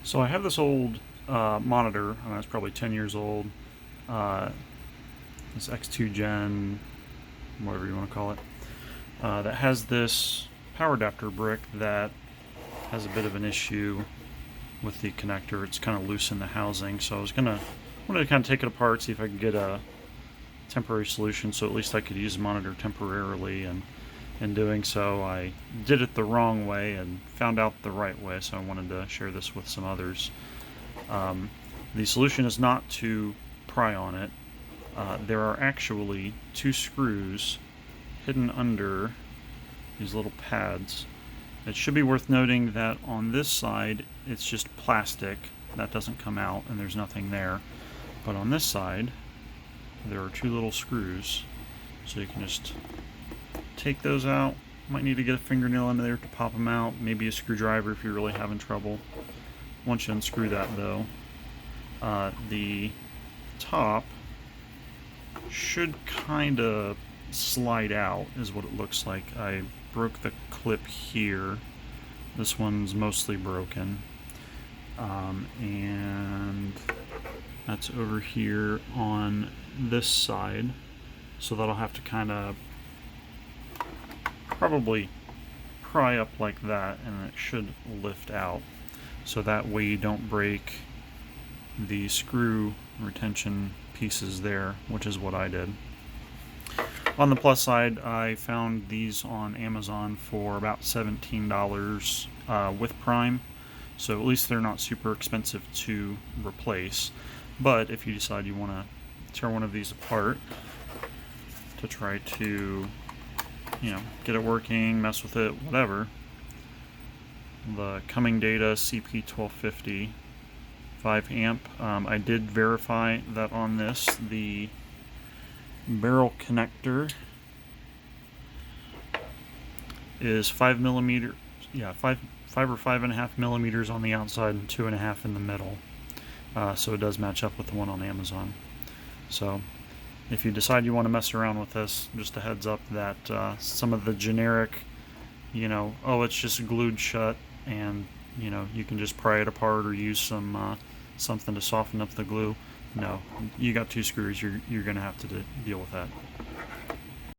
So I have this old monitor, it's probably 10 years old, this X2gen, whatever you want to call it, that has this power adapter brick that has a bit of an issue with the connector. It's kind of loose in the housing, so I wanted to kind of take it apart, see if I could get a temporary solution, so at least I could use the monitor temporarily. And in doing so, I did it the wrong way and found out the right way, so I wanted to share this with some others. The solution is not to pry on it. There are actually two screws hidden under these little pads. It should be worth noting that on this side it's just plastic that doesn't come out and there's nothing there, but on this side there are two little screws, so you can just take those out. Might need to get a fingernail in there to pop them out, maybe a screwdriver if you're really having trouble. Once you unscrew that though, the top should kind of slide out is what it looks like. I broke the clip here. This one's mostly broken, and that's over here on this side, so that'll have to kind of probably pry up like that, and it should lift out, so that way you don't break the screw retention pieces there, which is what I did. On the plus side, I found these on Amazon for about $17 with Prime, so at least they're not super expensive to replace. But if you decide you want to tear one of these apart to try to, get it working, mess with it, whatever, the Coming Data CP1250 5 amp, I did verify that on this the barrel connector is 5 millimeters, five or 5.5 millimeters on the outside and 2.5 in the middle. So it does match up with the one on Amazon. So if you decide you want to mess around with this, just a heads up that some of the generic, oh, it's just glued shut and you can just pry it apart or use some something to soften up the glue. No, you got two screws, you're going to have to deal with that.